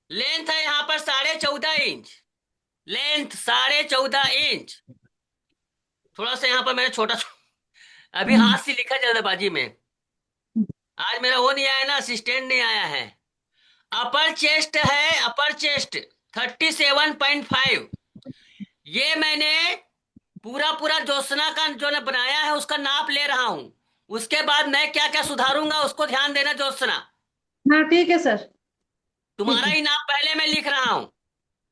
Length है यहाँ पर 14.5 इंच। Length 14.5 inch. थोड़ा सा यहाँ पर मैंने छोटा अभी हाथ से लिखा जल्दबाजी में। आज मेरा वो नहीं आया ना, असिस्टेंट नहीं आया है। अपर चेस्ट है, अपर चेस्ट 37.5। ये मैंने पूरा पूरा जोशना का जो ने बनाया है उसका नाप ले रहा हूं। उसके बाद मैं क्या क्या सुधारूंगा उसको ध्यान देना जोशना। हाँ ठीक है सर। ठीक तुम्हारा है। ही नाप पहले मैं लिख रहा हूं।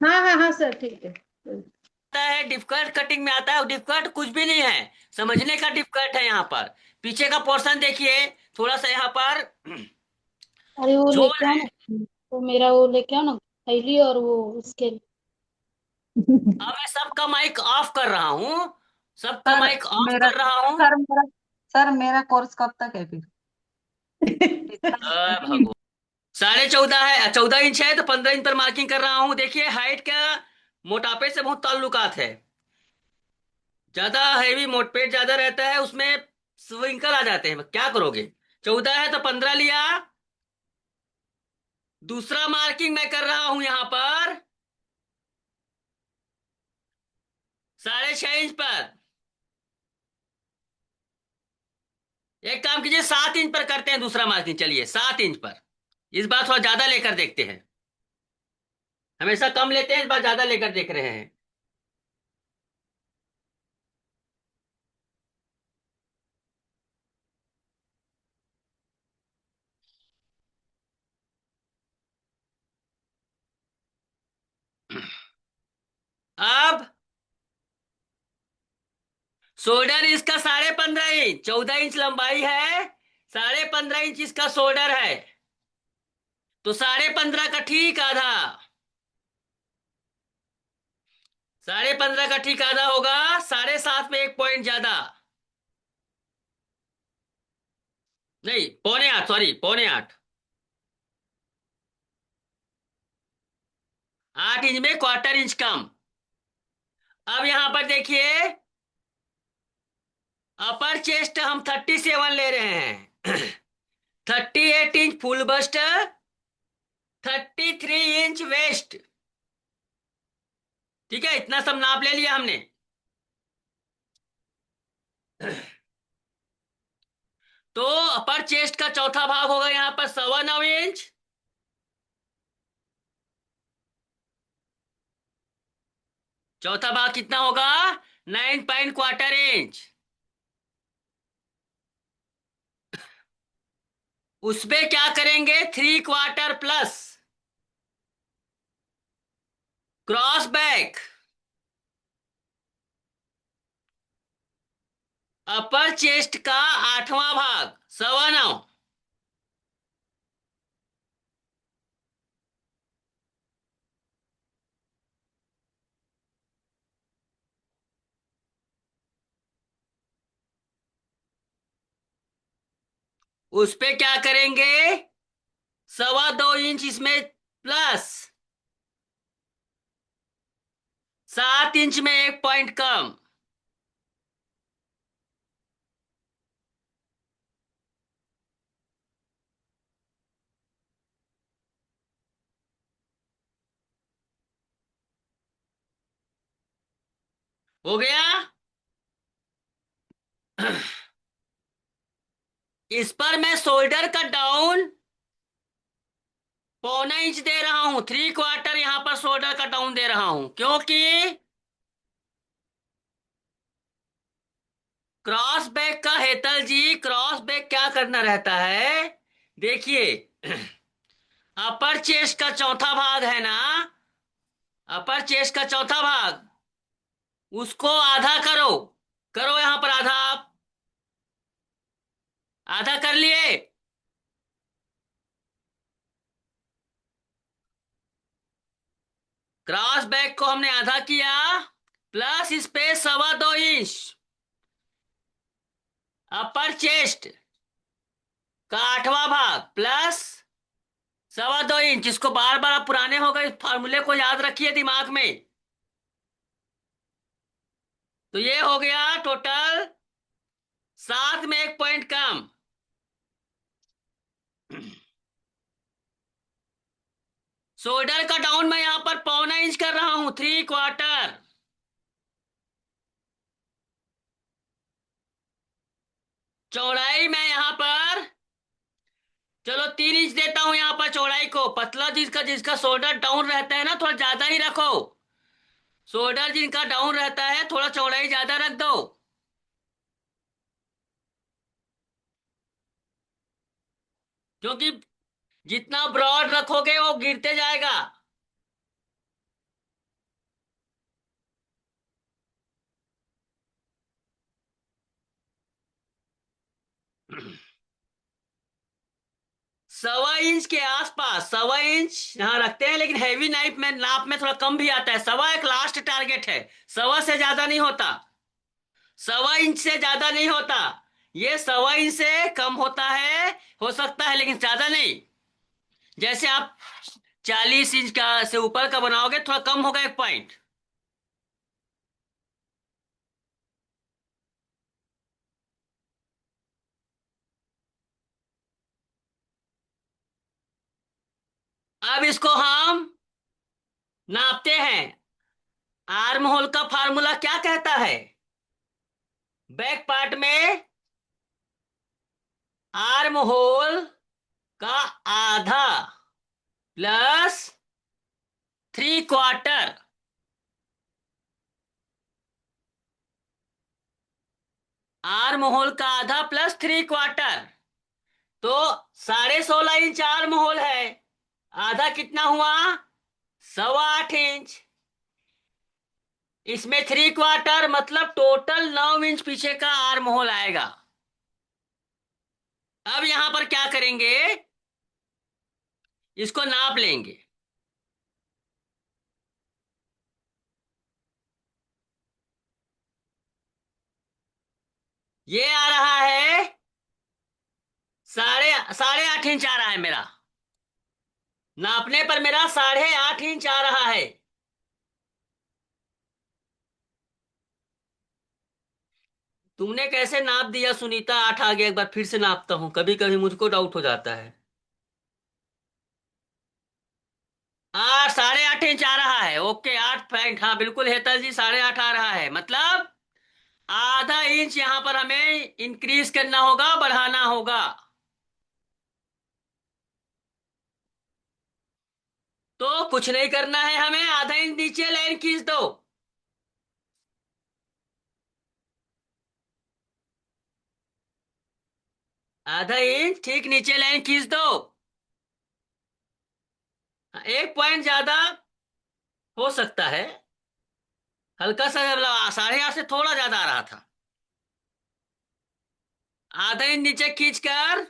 हाँ हाँ हाँ सर ठीक है। आता है डिफकल्ट कटिंग में आता है, डिफकल्ट कुछ भी नहीं है। समझने का डिफकल्ट है यहाँ पर। पीछे का पोर्शन देखिए, थोड़ा सा यहाँ पर अरे वो जोर लेके आओ है। ना। तो मेरा वो लेके आओ ना, थैली और वो उसके। अब मैं सबका माइक ऑफ कर रहा हूँ। सबका सर माइक ऑफ मेरा कर रहा हूँ। सर मेरा सर मेरा कोर्स कब तक है फिर? इतना भगवान। 14.5 है, 14 इंच है तो 15 इंच पर मार्किंग कर रहा हूँ। देखिए हाइट का मोटापे से बहुत ताल्लुकात है। ज्यादा हैवी मोटपेट ज्यादा रहता है उसमें स्विंकल आ जाते हैं, क्या करोगे। 14 है तो 15 लिया। दूसरा मार्किंग मैं कर रहा हूं यहां पर 6.5 इंच पर। एक काम कीजिए, 7 इंच पर करते हैं दूसरा मार्किंग। चलिए 7 इंच पर। इस बार थोड़ा ज्यादा लेकर देखते हैं। हमेशा कम लेते हैं, इस बार ज्यादा लेकर देख रहे हैं। अब शोल्डर इसका 15.5 इंच, 14 इंच लंबाई है। 15.5 इंच इसका शोल्डर है। तो 15.5 का ठीक आधा। 15.5 का ठीक आधा होगा। 7.5 में 1 पॉइंट ज्यादा। नहीं, 7.25, सॉरी 7.25। 8 इंच में क्वार्टर इंच कम। अब यहां पर देखिए, अपर चेस्ट हम 37 ले रहे हैं। 38 inch full bust. 33 inch waist. ठीक है, इतना सब नाप ले लिया हमने। तो अपर चेस्ट का चौथा भाग होगा यहां पर 9.25 इंच। चौथा भाग कितना होगा? 9 पॉइंट क्वार्टर इंच। उसमें क्या करेंगे? 3 क्वार्टर प्लस क्रॉस बैक। अपर चेस्ट का आठवां भाग 9.25। उस पे क्या करेंगे? 2.25 इंच इसमें प्लस। 7 इंच में 1 पॉइंट कम। हो गया। इस पर मैं शोल्डर का डाउन 0.25 इंच दे रहा हूं। 3 क्वार्टर यहां पर शोल्डर का डाउन दे रहा हूं क्योंकि क्रॉस बैक का, हेतल जी क्रॉस बैक क्या करना रहता है? देखिए, अपर चेस्ट का चौथा भाग है ना, अपर चेस्ट का चौथा भाग, उसको आधा करो। करो यहां पर आधा आप। आधा कर लिए। क्रॉस बैक को हमने आधा किया। प्लस इस पे 2.25 इंच अपर चेस्ट का आठवां भाग प्लस 2.25 इंच। इसको बार बार आप पुराने हो गए, इस फार्मूले को याद रखिए दिमाग में। तो ये हो गया टोटल 7 में 1 पॉइंट कम। शोल्डर का डाउन मैं यहां पर 1.25 इंच कर रहा हूं, 3/4। चौड़ाई मैं यहां पर, चलो 3 इंच देता हूं यहां पर चौड़ाई को। पतला जिसका जिसका शोल्डर डाउन रहता है ना, थोड़ा ज्यादा ही रखो। शोल्डर जिनका डाउन रहता है थोड़ा चौड़ाई ज्यादा रख दो, क्योंकि जितना ब्रॉड रखोगे वो गिरते जाएगा। सवा इंच के आसपास, 1.25 इंच यहाँ रखते हैं, लेकिन हैवी नाइफ में नाप में थोड़ा कम भी आता है। सवा एक लास्ट टारगेट है, सवा से ज्यादा नहीं होता, 1.25 इंच से ज्यादा नहीं होता। ये 1.25 इंच से कम होता है, हो सकता है, लेकिन ज्यादा नहीं। जैसे आप 40 इंच का से ऊपर का बनाओगे, थोड़ा कम होगा 1 पॉइंट। अब इसको हम नापते हैं। आर्म होल का फार्मूला क्या कहता है? बैक पार्ट में आर्म होल का आधा प्लस 3/4। आर्म होल का आधा प्लस 3/4, तो 16.5 इंच आर्म होल है। आधा कितना हुआ? 8.25 इंच। इसमें 3/4 मतलब टोटल 9 इंच पीछे का आर्म होल आएगा। अब यहां पर क्या करेंगे, इसको नाप लेंगे। ये आ रहा है साढ़े साढ़े 8 इंच आ रहा है मेरा। नापने पर मेरा 8.5 इंच आ रहा है। तुमने कैसे नाप दिया सुनीता? 8 आ गया, एक बार फिर से नापता हूं, कभी कभी मुझको डाउट हो जाता है। 8.5 इंच आ रहा है, ओके, 8 पॉइंट, हाँ बिल्कुल हेतल जी, 8.5 आ रहा है। मतलब आधा इंच यहां पर हमें इंक्रीज करना होगा, बढ़ाना होगा। तो कुछ नहीं करना है हमें, आधा इंच नीचे लाइन खींच दो। आधा इंच ठीक नीचे लाइन खींच दो। 1 पॉइंट ज्यादा हो सकता है, हल्का सा, मतलब 8.5 से थोड़ा ज्यादा आ रहा था। आधा इंच नीचे खींचकर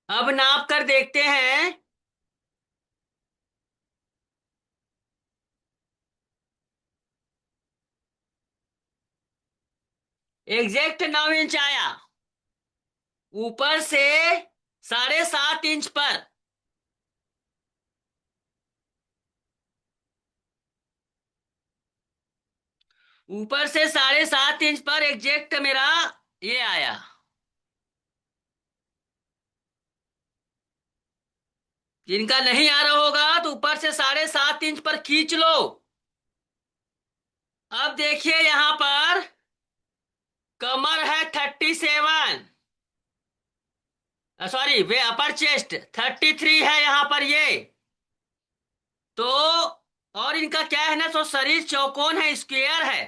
अब नाप कर देखते हैं। एग्जैक्ट 9 इंच आया। ऊपर से 7.5 इंच पर, ऊपर से 7.5 इंच पर एग्जैक्ट मेरा ये आया। जिनका नहीं आ रहा होगा तो ऊपर से 7.5 इंच पर खींच लो। अब देखिए यहां पर कमर है 37, सॉरी वे अपर चेस्ट 33 है यहां पर ये। तो और इनका क्या है ना, तो शरीर चौकोन है, स्क्वायर है।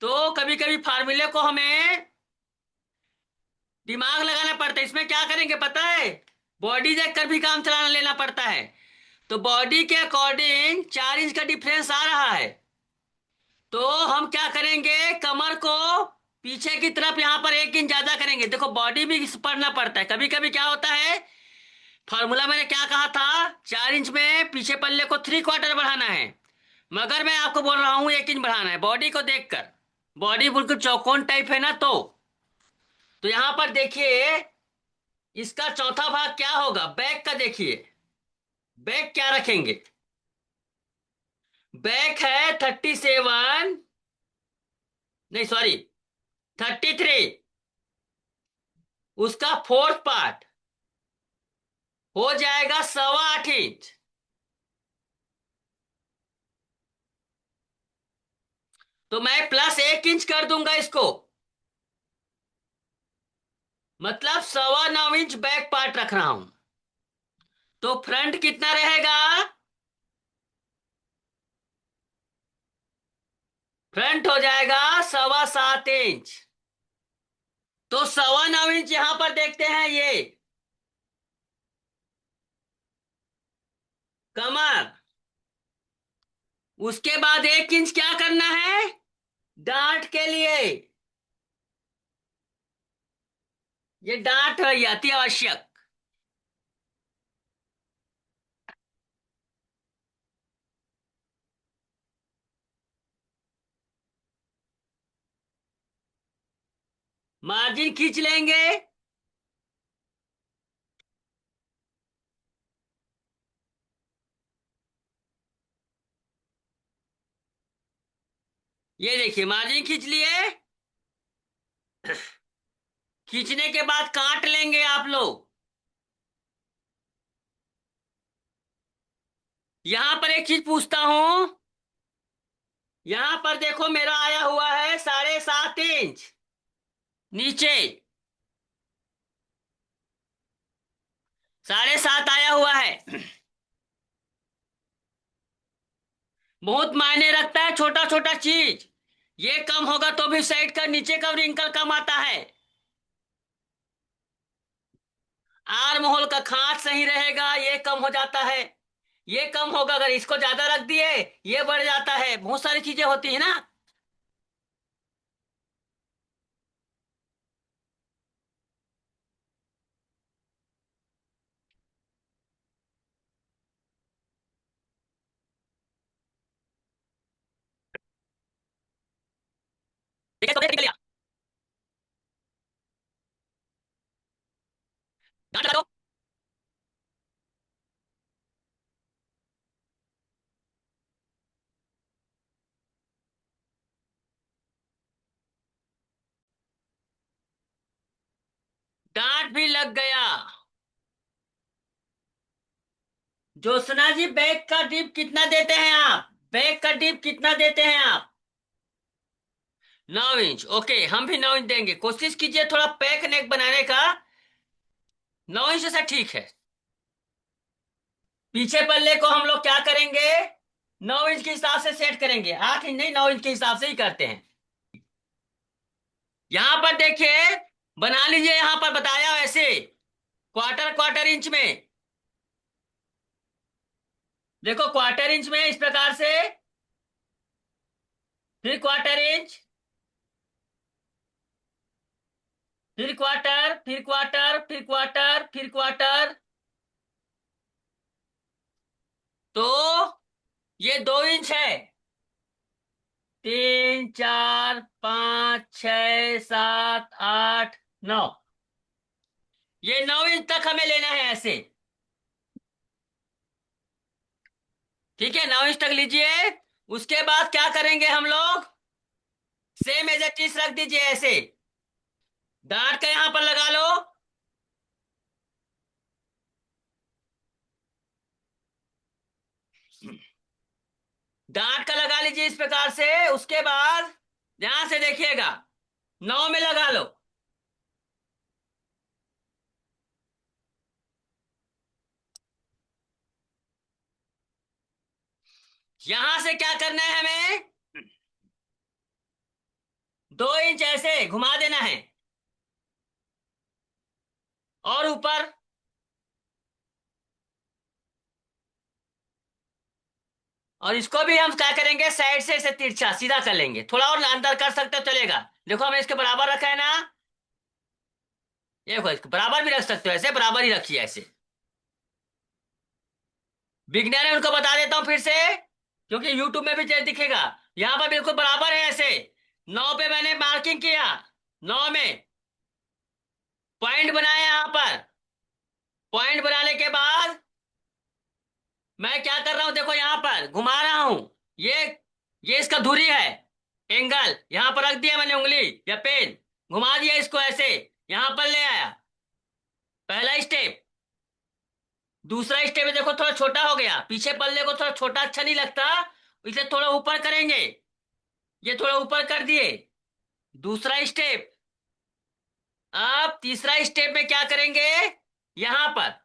तो कभी कभी फार्मूले को हमें दिमाग लगाना पड़ता है। इसमें क्या करेंगे पता है? बॉडी देख कर भी काम चलाना लेना पड़ता है। तो बॉडी के अकॉर्डिंग 4 इंच का डिफरेंस आ रहा है। तो हम क्या करेंगे, कमर को पीछे की तरफ यहां पर 1 इंच ज्यादा करेंगे। देखो बॉडी भी पढ़ना पड़ता है, कभी कभी क्या होता है, फॉर्मूला मैंने क्या कहा था, 4 इंच में पीछे पल्ले को 3/4 बढ़ाना है, मगर मैं आपको बोल रहा हूं 1 इंच बढ़ाना है बॉडी को देखकर। बॉडी बिल्कुल चौकोन टाइप है ना, तो यहां पर देखिए, इसका चौथा भाग क्या होगा, बैक का देखिए। बैक क्या रखेंगे? बैक है 37, नहीं सॉरी 33, उसका फोर्थ पार्ट हो जाएगा 8.25 इंच। तो मैं +1 इंच कर दूंगा इसको, मतलब 9.25 इंच बैक पार्ट रख रहा हूं। तो फ्रंट कितना रहेगा? फ्रंट हो जाएगा 7.25 इंच। तो 9.25 इंच यहां पर देखते हैं, ये कमर। उसके बाद 1 इंच क्या करना है? डांट के लिए। ये डांट है, ये अति आवश्यक। मार्जिन खींच लेंगे। ये देखिए मार्जिन खींच लिए। खींचने के बाद काट लेंगे आप लोग। यहां पर एक चीज पूछता हूं। यहां पर देखो मेरा आया हुआ है 7.5 इंच नीचे। 7.5 आया हुआ है। बहुत मायने रखता है छोटा छोटा चीज। ये कम होगा तो भी साइड का नीचे का रिंकल कम आता है। आर्म होल का खांच सही रहेगा, ये कम हो जाता है। ये कम होगा, अगर इसको ज्यादा रख दिए ये बढ़ जाता है। बहुत सारी चीजें होती है ना। देखिए, तो देख लिया। गांठ लगा दो। डांट भी लग गया। ज्योत्सना जी, बैग का डिप कितना देते हैं आप? बैग का डिप कितना देते हैं आप? 9 इंच। ओके, हम भी 9 इंच देंगे। कोशिश कीजिए थोड़ा पैक नेक बनाने का। 9 इंच से ठीक है। पीछे पल्ले को हम लोग क्या करेंगे? 9 इंच के हिसाब से सेट करेंगे, 8 इंच नहीं, 9 इंच के हिसाब से ही करते हैं। यहां पर देखिए, बना लीजिए यहां पर बताया वैसे, क्वार्टर क्वार्टर इंच में। देखो क्वार्टर इंच में इस प्रकार से, फिर क्वार्टर इंच, फिर क्वार्टर, फिर क्वार्टर, फिर क्वार्टर, फिर क्वार्टर। तो ये 2 इंच है। 3, 4, 5, 6, 7, 8, 9। ये 9 इंच तक हमें लेना है ऐसे। ठीक है, 9 इंच तक लीजिए। उसके बाद क्या करेंगे हम लोग? सेम एज ए चीज रख दीजिए ऐसे। डांट का यहां पर लगा लो। डांट का लगा लीजिए इस प्रकार से। उसके बाद ध्यान से देखिएगा, 9 में लगा लो। यहां से क्या करना है हमें? 2 इंच ऐसे घुमा देना है। और ऊपर। और इसको भी हम क्या करेंगे? साइड से इसे तिरछा सीधा कर लेंगे। थोड़ा और अंदर कर सकते हो, चलेगा। देखो हमने इसके बराबर रखा है ना। ये देखो, इसको बराबर भी रख सकते हो, ऐसे बराबर ही रखिए ऐसे। बिगनर है उनको बता देता हूं फिर से, क्योंकि यूट्यूब में भी दिखेगा। यहां पर बिल्कुल बराबर है ऐसे। 9 पे मैंने मार्किंग किया। 9 में पॉइंट बनाया यहां पर। पॉइंट बनाने के बाद मैं क्या कर रहा हूं? देखो यहां पर घुमा रहा हूं। ये ये इसका धुरी है। एंगल यहां पर रख दिया मैंने, उंगली या पेन घुमा दिया इसको ऐसे। यहां पर ले आया। पहला स्टेप। दूसरा स्टेप में देखो थोड़ा छोटा हो गया, पीछे पल्ले को थोड़ा छोटा अच्छा नहीं लगता, इसे थोड़ा ऊपर करेंगे। ये थोड़ा ऊपर कर दिए। दूसरा स्टेप। अब तीसरा स्टेप में क्या करेंगे? यहां पर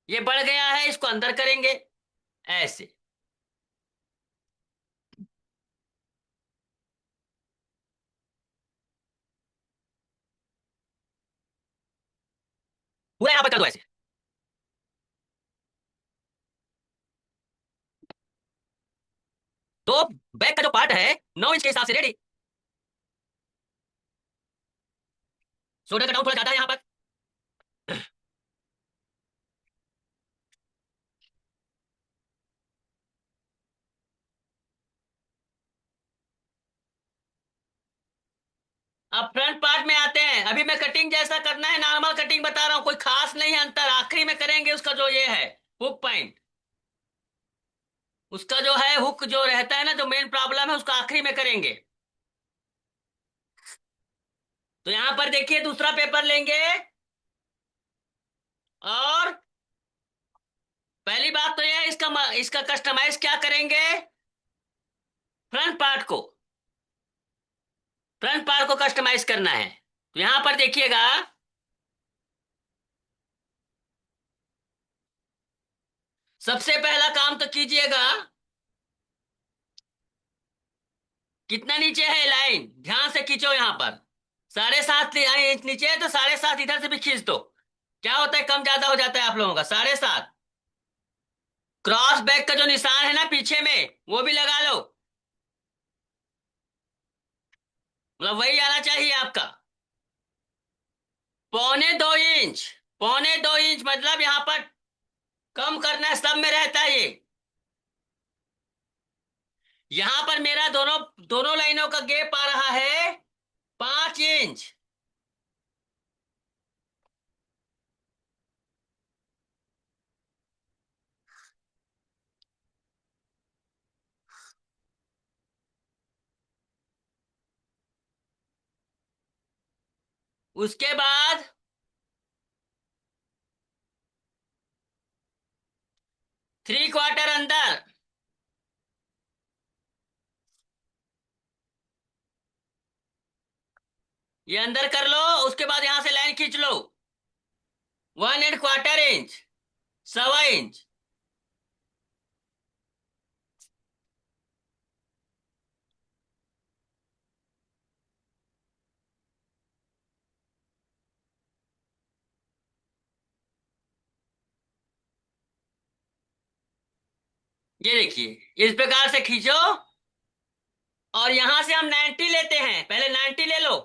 ये बढ़ गया है, इसको अंदर करेंगे ऐसे। पूरा यहां पर कर दो ऐसे। तो बैक का जो पार्ट है 9 इंच के हिसाब से रेडी। शोल्डर का डाउन थोड़ा ज्यादा है यहां पर। अब फ्रंट पार्ट में आते हैं। अभी मैं कटिंग जैसा करना है, नॉर्मल कटिंग बता रहा हूँ, कोई खास नहीं है अंतर। आखिरी में करेंगे उसका जो ये है हुक पॉइंट, उसका जो है हुक जो रहता है ना, जो मेन प्रॉब्लम है उसको आखिरी में करेंगे। तो यहां पर देखिए दूसरा पेपर लेंगे, और पहली बात तो यह है, इसका कस्टमाइज क्या करेंगे? फ्रंट पार्ट को, फ्रंट पार्ट को कस्टमाइज करना है। तो यहां पर देखिएगा, सबसे पहला काम तो कीजिएगा, कितना नीचे है लाइन ध्यान से खींचो। यहां पर 7.5 इंच नीचे है, तो 7.5 इधर से भी खींच दो। क्या होता है, कम ज्यादा हो जाता है आप लोगों का 7.5। क्रॉस बैक का जो निशान है ना पीछे में, वो भी लगा लो, मतलब वही आना चाहिए आपका। 1.25 इंच, 1.25 इंच मतलब यहां पर कम करना है, सब में रहता है ये। यहां पर मेरा दोनों दोनों लाइनों का गैप आ रहा है 5 इंच। उसके बाद 3/4 अंदर, ये अंदर कर लो। उसके बाद यहां से लाइन खींच लो, 1.25 इंच, 1.25 इंच। ये देखिए इस प्रकार से खींचो, और यहां से हम 90 लेते हैं, पहले 90 ले लो।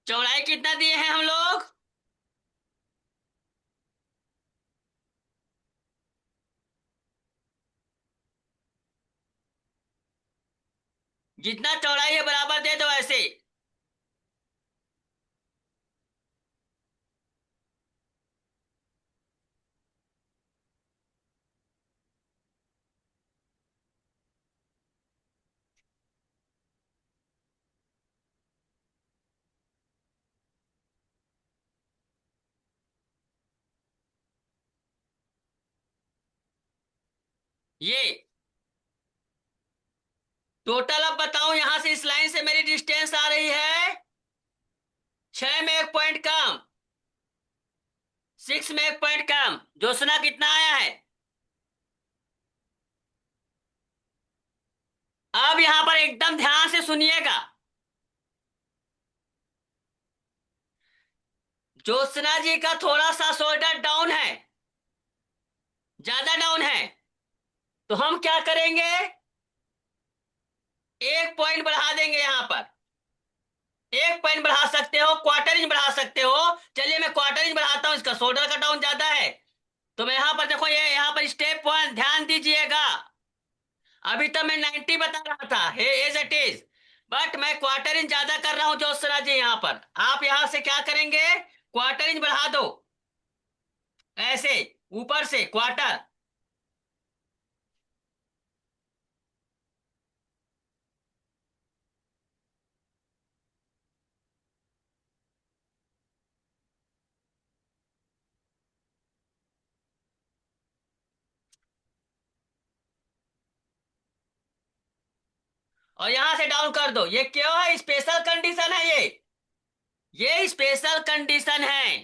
चौड़ाई कितना दिए हैं हम लोग? जितना चौड़ाई है बराबर दे दो ऐसे। ये टोटल अब बताओ, यहां से इस लाइन से मेरी डिस्टेंस आ रही है 6 में 1 पॉइंट कम, 6 में 1 पॉइंट कम। जोशना कितना आया है? अब यहां पर एकदम ध्यान से सुनिएगा, ज्योत्सना जी का थोड़ा सा शोल्डर डाउन है, ज्यादा डाउन है। तो हम क्या करेंगे, 1 पॉइंट बढ़ा देंगे यहां पर। 1 पॉइंट बढ़ा सकते हो, 1/4 इंच बढ़ा सकते हो। चलिए मैं 1/4 इंच बढ़ाता हूं, इसका शोल्डर का डाउन ज्यादा है। तो मैं यहां पर देखो, ये यहां पर स्टेप 1 ध्यान दीजिएगा। अभी तक मैं 90 बता रहा था, हे एज इट इज, बट मैं 1/4 इंच ज्यादा कर रहा हूं ज्योत्सना जी। यहां पर आप यहां से क्या करेंगे, 1/4 इंच बढ़ा दो। ऐसे ऊपर से क्वार्टर। और यहां से डाउन कर दो। ये क्यों है? स्पेशल कंडीशन है ये स्पेशल कंडीशन है।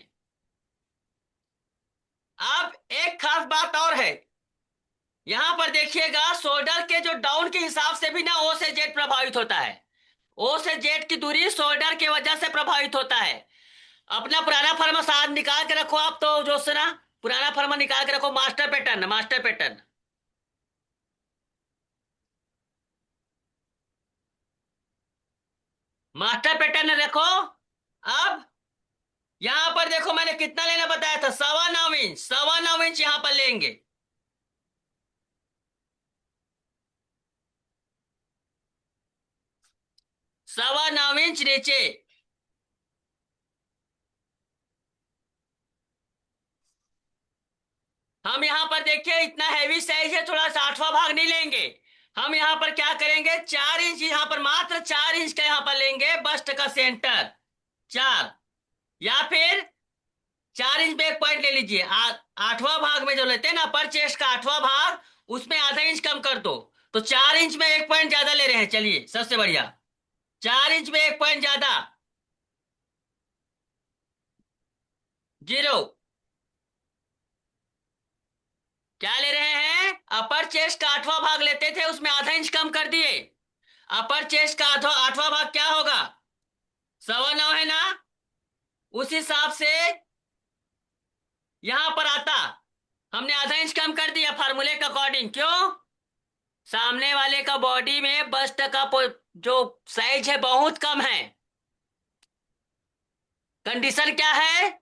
अब एक खास बात और है। यहां पर देखिएगा, शोल्डर के जो डाउन के हिसाब से भी ना ओ से जेड प्रभावित होता है। ओ से जेड की दूरी शोल्डर की वजह से प्रभावित होता है। अपना पुराना फर्मा साथ निकाल के रखो आप तो, जो से ना पुराना फर्मा निकाल के रखो। Master pattern, master pattern, master pattern रखो। अब यहां पर देखो, मैंने कितना लेना बताया था? 9.25 इंच, 9.25 इंच यहां पर लेंगे। 9.25 इंच नीचे। हम यहाँ पर देखिए, इतना हैवी साइज है, थोड़ा सा 8वां भाग नहीं लेंगे। हम यहाँ पर क्या करेंगे, 4 इंच, यहाँ पर मात्र 4 इंच का यहाँ पर लेंगे बस्ट का सेंटर। 4, या फिर 4 इंच में एक पॉइंट ले लीजिए। 8वां भाग में जो लेते हैं ना, पर चेस्ट का 8वां भाग, उसमें आधा इंच कम कर दो। तो 4 इंच में एक पॉइंट ज्यादा ले रहे हैं। चलिए, सबसे बढ़िया, 4 इंच में एक पॉइंट ज्यादा। 0। क्या ले रहे हैं? अपर चेस्ट का 8वां भाग लेते थे, उसमें आधा इंच कम कर दिए। अपर चेस्ट का 8वां भाग क्या होगा? 9.25 है ना? उस हिसाब से यहां पर आता, हमने आधा इंच कम कर दिया फार्मूले के अकॉर्डिंग। क्यों? सामने वाले का बॉडी में बस्ट का जो साइज है बहुत कम है। कंडीशन क्या है?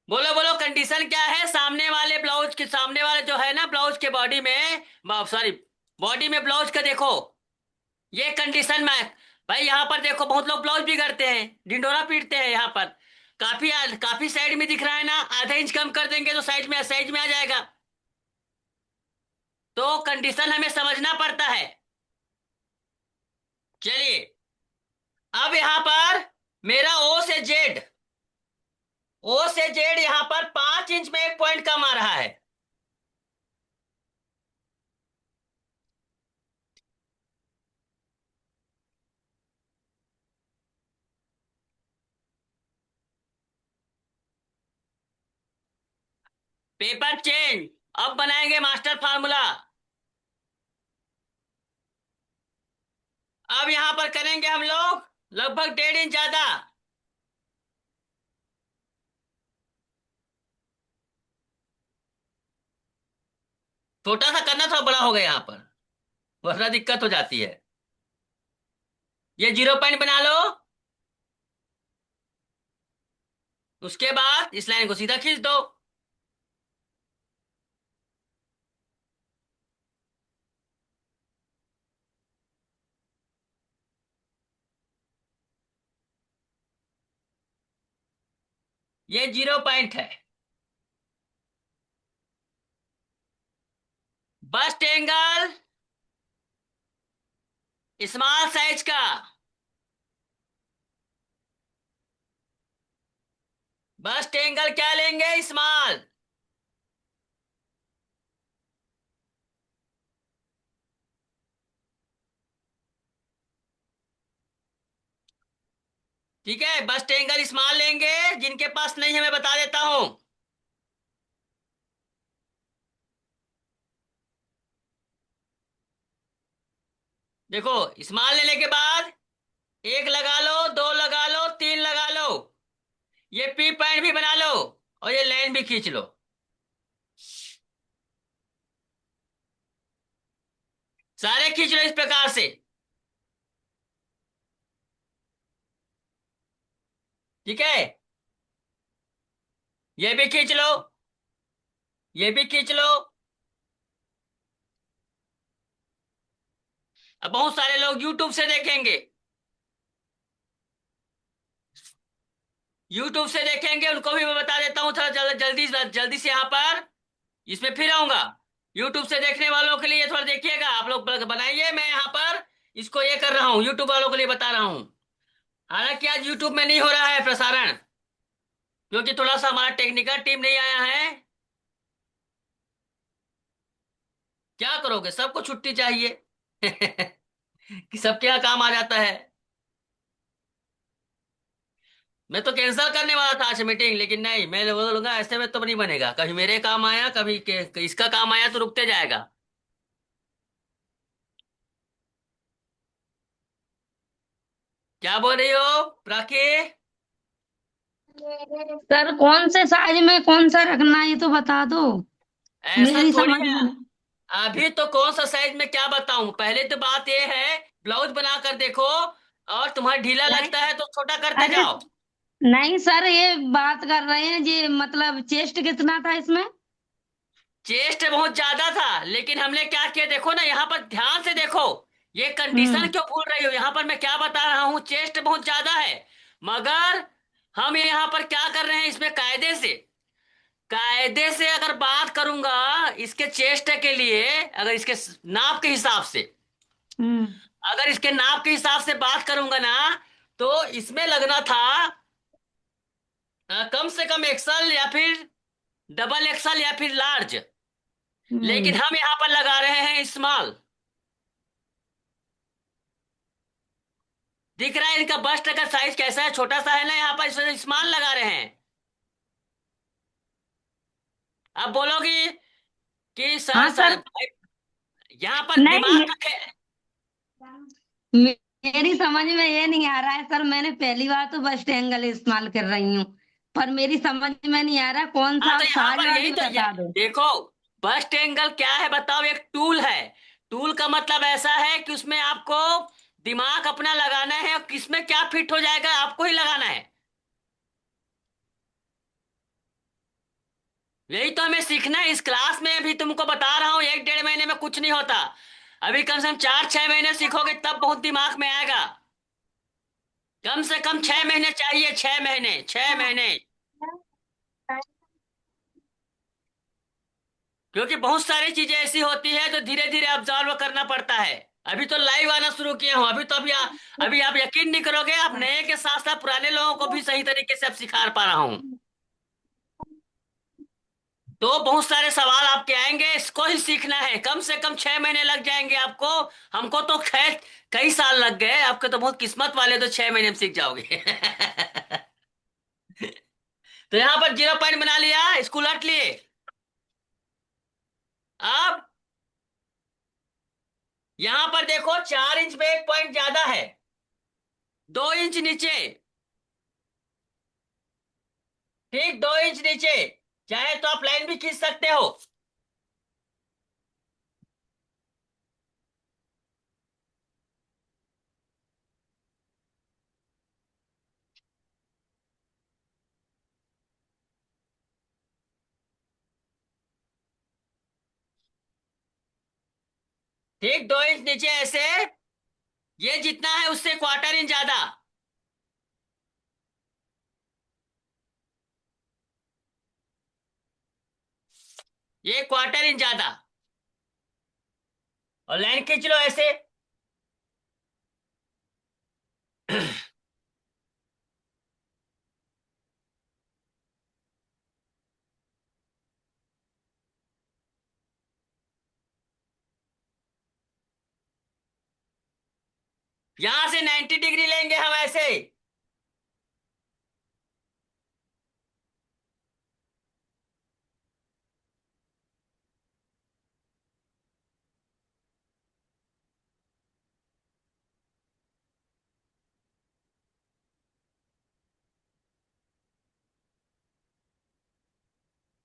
बोलो बोलो, कंडीशन क्या है? सामने वाले ब्लाउज के, सामने वाले जो है ना ब्लाउज के बॉडी में, सॉरी, बॉडी में ब्लाउज का देखो, ये कंडीशन में। भाई यहाँ पर देखो, बहुत लोग ब्लाउज भी करते हैं, डिंडोरा पीटते हैं। यहाँ पर काफी काफी साइड में दिख रहा है ना, आधा इंच कम कर देंगे तो साइज में आ जाएगा। तो कंडीशन हमें समझना पड़ता है। चलिए, अब यहां पर मेरा ओ से जेड यहां पर 5 इंच में एक पॉइंट कम आ रहा है। Paper change. अब बनाएंगे मास्टर फार्मूला। अब यहां पर करेंगे हम लोग लगभग 1.5 इंच ज्यादा। छोटा सा करना, थोड़ा बड़ा हो गया यहाँ पर, वरना दिक्कत हो जाती है। ये 0 पॉइंट बना लो। उसके बाद इस लाइन को सीधा खींच दो। ये 0 पॉइंट है। बस्ट एंगल स्मॉल साइज का, बस्ट एंगल क्या लेंगे? स्मॉल। ठीक है, बस्ट एंगल स्मॉल लेंगे। जिनके पास नहीं है मैं बता देता हूं। देखो, स्मॉल लेने के बाद एक लगा लो, दो लगा लो, तीन लगा लो। ये पी पॉइंट भी बना लो, और ये लाइन भी खींच लो। सारे खींच लो इस प्रकार से। ठीक है, ये भी खींच लो, ये भी खींच लो। अब बहुत सारे लोग यूट्यूब से देखेंगे। यूट्यूब से देखेंगे उनको भी मैं बता देता हूँ, थोड़ा जल्दी जल्दी से यहाँ पर इसमें फिर आऊंगा। यूट्यूब से देखने वालों के लिए थोड़ा देखिएगा, आप लोग बनाइए, मैं यहाँ पर इसको ये कर रहा हूँ, यूट्यूब वालों के लिए बता रहा हूँ। हालांकि आज यूट्यूब में नहीं हो रहा है प्रसारण, क्योंकि थोड़ा सा हमारा टेक्निकल टीम नहीं आया है। क्या करोगे, सबको छुट्टी चाहिए। कि सबके यहाँ काम आ जाता है। मैं तो कैंसिल करने वाला था आज मीटिंग, लेकिन नहीं, मैं बोलूंगा ऐसे में तो नहीं बनेगा, कभी मेरे काम आया, कभी इसका काम आया तो रुकते जाएगा। क्या बोल रही हो प्राकी? सर कौन से साइज में कौन सा रखना है ये तो बता दो। ऐसा मेरी थोड़ी समझ है। में नहीं। अभी तो कौन सा साइज में क्या बताऊं, पहले तो बात ये है, ब्लाउज बना कर देखो, और तुम्हारा ढीला नहीं, लगता है तो छोटा करते अरे जाओ। नहीं सर, ये बात कर रहे हैं जी, मतलब चेस्ट कितना था इसमें? चेस्ट बहुत ज्यादा था, लेकिन हमने क्या किया देखो ना, यहाँ पर ध्यान से देखो। ये कंडीशन हम्म। क्यों भूल रही हो, यहाँ पर मैं क्या बता रहा हूँ, चेस्ट बहुत ज्यादा है। मगर हम यहाँ पर क्या कर रहे हैं, इसमें कायदे से अगर बात करूंगा, इसके चेस्ट के लिए, अगर इसके नाप के हिसाब से, हम्म। अगर इसके नाप के हिसाब से बात करूंगा ना, तो इसमें लगना था कम से कम एक्सल, या फिर डबल एक्सल, या फिर लार्ज। लेकिन हम्म। हम यहाँ पर लगा रहे हैं स्मॉल। दिख रहा है इनका बस्ट का साइज कैसा है, छोटा सा है ना, यहाँ पर इसमें स्मॉल लगा रहे हैं। अब बोलोगी कि सर हाँ सर। सर यहाँ पर नहीं, दिमाग का मेरी समझ में ये नहीं आ रहा है सर, मैंने पहली बार तो बस्ट एंगल इस्तेमाल कर रही हूँ, पर मेरी समझ में नहीं आ रहा कौन हाँ सा, तो आप यहाँ साइज पर वाइज यही तो बता दो। देखो, बस्ट एंगल क्या है बताओ, एक टूल है। टूल का मतलब ऐसा है कि उसमें आपको दिमाग अपना लगाना है, और किसमें क्या फिट हो जाएगा आपको ही लगाना है। यही तो हमें सीखना है इस क्लास में, अभी तुमको बता रहा हूँ, 1 डेढ़ महीने में कुछ नहीं होता। अभी कम से कम 4 6 महीने सीखोगे तब बहुत दिमाग में आएगा। कम से कम 6 महीने चाहिए, 6 महीने, 6 महीने। क्योंकि बहुत सारी चीजें ऐसी होती है जो धीरे धीरे ऑब्जर्व करना पड़ता है। अभी तो लाइव आना शुरू किया हूँ, अभी तो अभी आप यकीन नहीं करोगे, आप नए के साथ साथ पुराने लोगों को भी सही तरीके से अब सिखा पा रहा हूँ। तो बहुत सारे सवाल आपके आएंगे, इसको ही सीखना है, कम से कम 6 महीने लग जाएंगे आपको। हमको तो खैर कई साल लग गए, आपके तो बहुत किस्मत वाले, तो 6 महीने में सीख जाओगे। तो यहाँ पर 0 पॉइंट बना लिया, इसको उलट लिए। अब यहाँ पर देखो, 4 इंच में एक पॉइंट ज्यादा है, 2 इंच नीचे, ठीक 2 इंच नीचे, चाहे तो आप लाइन भी खींच सकते हो। ठीक 2 इंच नीचे ऐसे, ये जितना है उससे क्वार्टर इंच ज्यादा, 1/4 इंच ज्यादा, और लाइन खींच लो ऐसे। यहां से 90 डिग्री लेंगे हम ऐसे।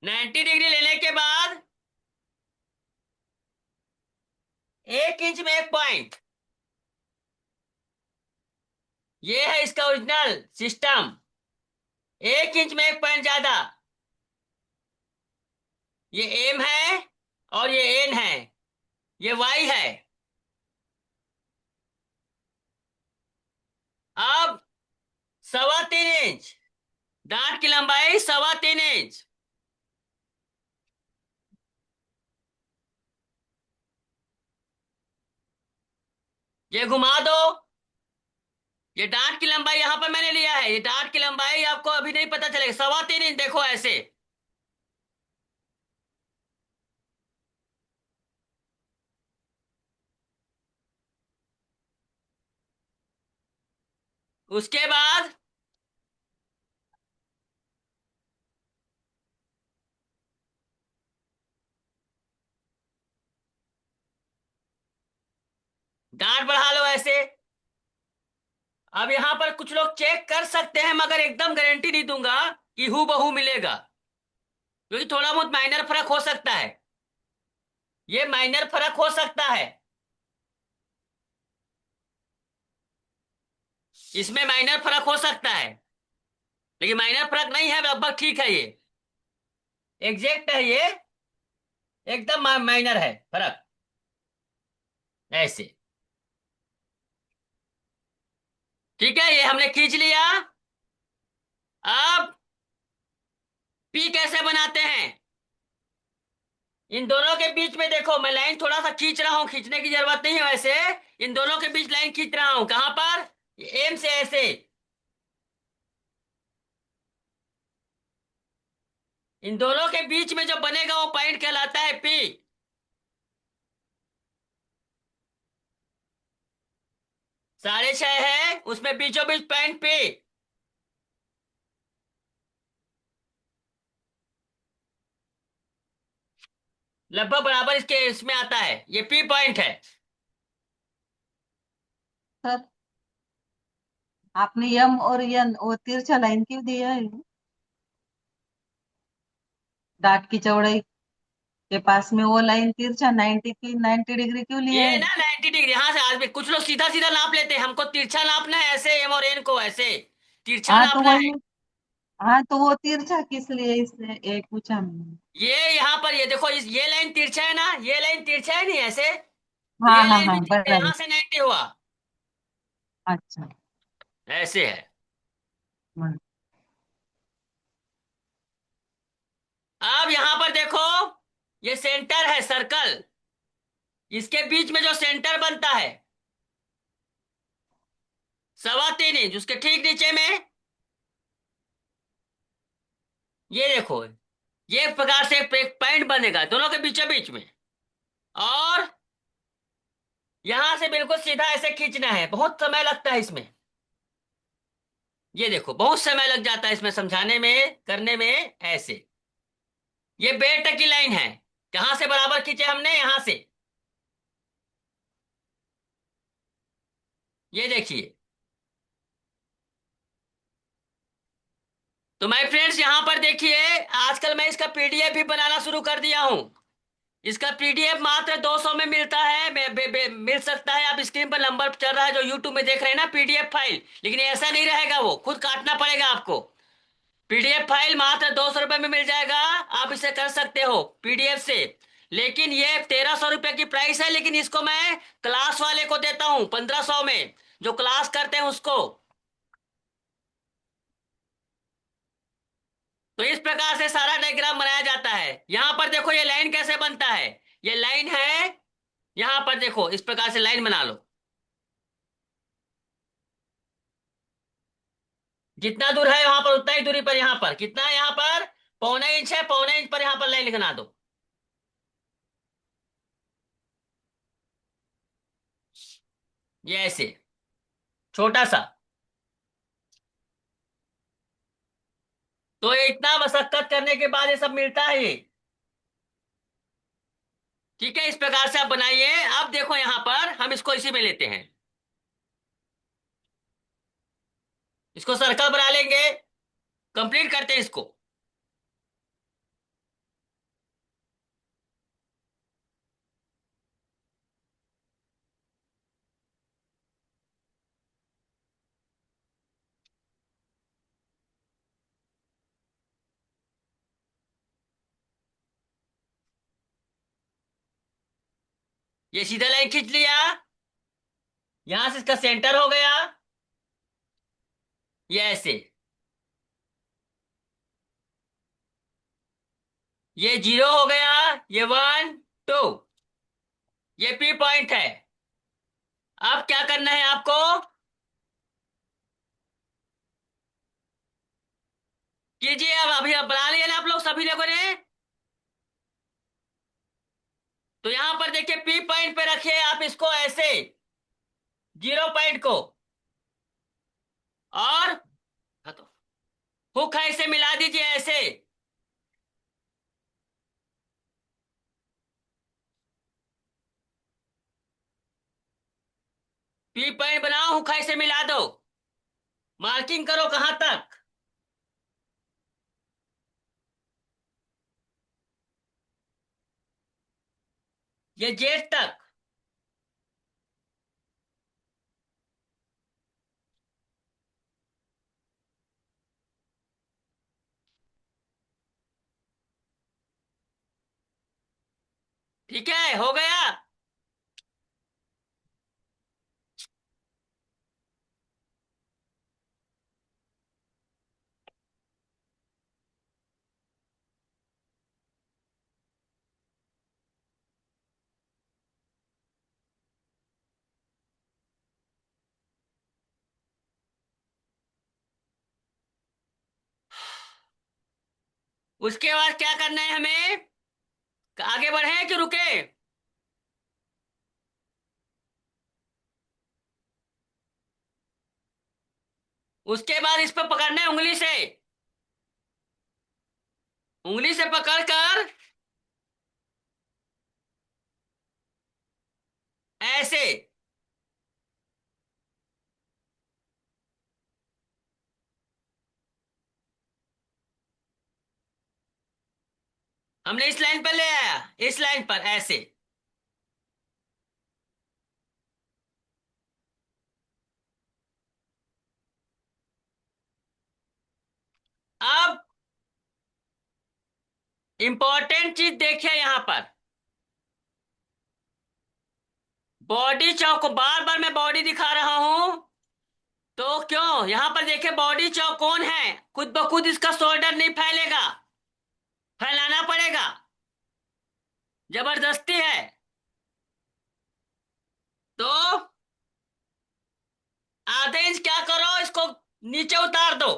नाइन्टी डिग्री लेने के बाद 1 इंच में एक पॉइंट, ये है इसका ओरिजिनल सिस्टम। 1 इंच में एक पॉइंट ज्यादा, ये एम है, और ये एन है, ये वाई है। अब 3.25 इंच, डार्ट की लंबाई 3.25 इंच। ये घुमा दो। ये डार्ट की लंबाई यहां पर मैंने लिया है, ये डार्ट की लंबाई आपको अभी नहीं पता चलेगा, 3.25 इंच, देखो ऐसे। उसके बाद डार्ट बढ़ा लो ऐसे। अब यहां पर कुछ लोग चेक कर सकते हैं, मगर एकदम गारंटी नहीं दूंगा कि हू बहू मिलेगा, क्योंकि थोड़ा बहुत माइनर फर्क हो सकता है। ये माइनर फर्क हो सकता है, इसमें माइनर फर्क हो सकता है, लेकिन माइनर फर्क नहीं है, लगभग ठीक है ये, एग्जैक्ट है ये, एकदम माइनर है फर्क, ऐसे। ठीक है, ये हमने खींच लिया। अब पी कैसे बनाते हैं? इन दोनों के बीच में देखो, मैं लाइन थोड़ा सा खींच रहा हूं, खींचने की जरूरत नहीं है वैसे। इन दोनों के बीच लाइन खींच रहा हूं, कहां पर? एम से ऐसे। इन दोनों के बीच में जो बनेगा वो पॉइंट कहलाता है पी। 6.5 है, उसमें बीचों बीच पॉइंट पी। लगभग बराबर इसके इसमें आता है, ये पी पॉइंट है। सर आपने यम और यन वो तिरछा लाइन क्यों दिया है? डाट की चौड़ाई के पास में वो लाइन तिरछा 90 डिग्री क्यों लिया ये है? ना 90 डिग्री, यहां से आज भी कुछ लोग सीधा सीधा नाप लेते हैं, हमको तिरछा नापना है ऐसे, एम और एन को ऐसे तिरछा हाँ तो नापना है। वही। हाँ तो वो तिरछा किस लिए इसने एक पूछा मैंने। ये यहाँ पर ये देखो, इस ये लाइन तिरछा है ना, ये लाइन तिरछा है नहीं ऐसे, तो हाँ ये हाँ लाइन भी हाँ बराबर। यहां से 90 हुआ, अच्छा। ऐसे है। हाँ, अब यहां पर देखो, ये सेंटर है सर्कल, इसके बीच में जो सेंटर बनता है 3.25 इंच, उसके ठीक नीचे में ये देखो, ये एक प्रकार से एक पॉइंट बनेगा दोनों के बीचों बीच में, और यहां से बिल्कुल सीधा ऐसे खींचना है, बहुत समय लगता है इसमें। ये देखो, बहुत समय लग जाता है इसमें समझाने में, करने में, ऐसे। ये बेट की लाइन है, कहां से बराबर खींचे हमने? यहां से। ये देखिए। तो माय फ्रेंड्स, यहां पर देखिए, आजकल मैं इसका पीडीएफ भी बनाना शुरू कर दिया हूं। इसका पीडीएफ मात्र 200 में मिलता है, मिल सकता है। आप स्क्रीन पर नंबर चल रहा है जो यूट्यूब में देख रहे हैं ना, पीडीएफ फाइल, लेकिन ऐसा नहीं रहेगा, वो खुद काटना पड़ेगा आपको। पीडीएफ फाइल मात्र 200 रुपये में मिल जाएगा, आप इसे कर सकते हो पीडीएफ से। लेकिन ये 1300 रुपये की प्राइस है, लेकिन इसको मैं क्लास वाले को देता हूँ 1500 में, जो क्लास करते हैं उसको। तो इस प्रकार से सारा डायग्राम बनाया जाता है। यहां पर देखो ये लाइन कैसे बनता है, ये लाइन है, यहां पर देखो इस प्रकार से लाइन बना लो। जितना दूर है वहां पर उतना ही दूरी पर, यहां पर कितना है, यहां पर 0.25 इंच है, 0.25 इंच पर यहां पर लाइन बना दो, ये ऐसे छोटा सा। तो ये इतना मशक्कत करने के बाद ये सब मिलता है ये। ठीक है, इस प्रकार से आप बनाइए। अब देखो यहां पर हम इसको इसी में लेते हैं, इसको सर्कल बना लेंगे, कंप्लीट करते हैं इसको। ये सीधा लाइन खींच लिया, यहां से इसका सेंटर हो गया, ये ऐसे। ये 0 हो गया, ये 1 2, ये P पॉइंट है। अब क्या करना है आपको? कीजिए। अब अभी अब बना लिया ना आप लोग सभी लोगों ने? तो यहां पर देखिए P पॉइंट पे रखिए आप इसको ऐसे, 0 पॉइंट को, और हाँ तो हुक है इसे मिला दीजिए ऐसे। P पॉइंट बनाओ, हुक है इसे मिला दो। मार्किंग करो कहां तक? ये जेड तक। ठीक है, हो गया। उसके बाद क्या करना है हमें? आगे बढ़े कि रुके? उसके बाद इस पर पकड़ना है उंगली से, उंगली से पकड़ कर ऐसे। हमने इस लाइन पर ले आया, इस लाइन पर ऐसे। अब इंपॉर्टेंट चीज देखिए यहां पर, बॉडी चौको, बार बार मैं बॉडी दिखा रहा हूं तो क्यों? यहां पर देखिए बॉडी चौकोन है, खुद ब खुद इसका शोल्डर नहीं फैलेगा, फैलाना पड़ेगा, जबरदस्ती है। तो आधे इंच क्या करो, इसको नीचे उतार दो,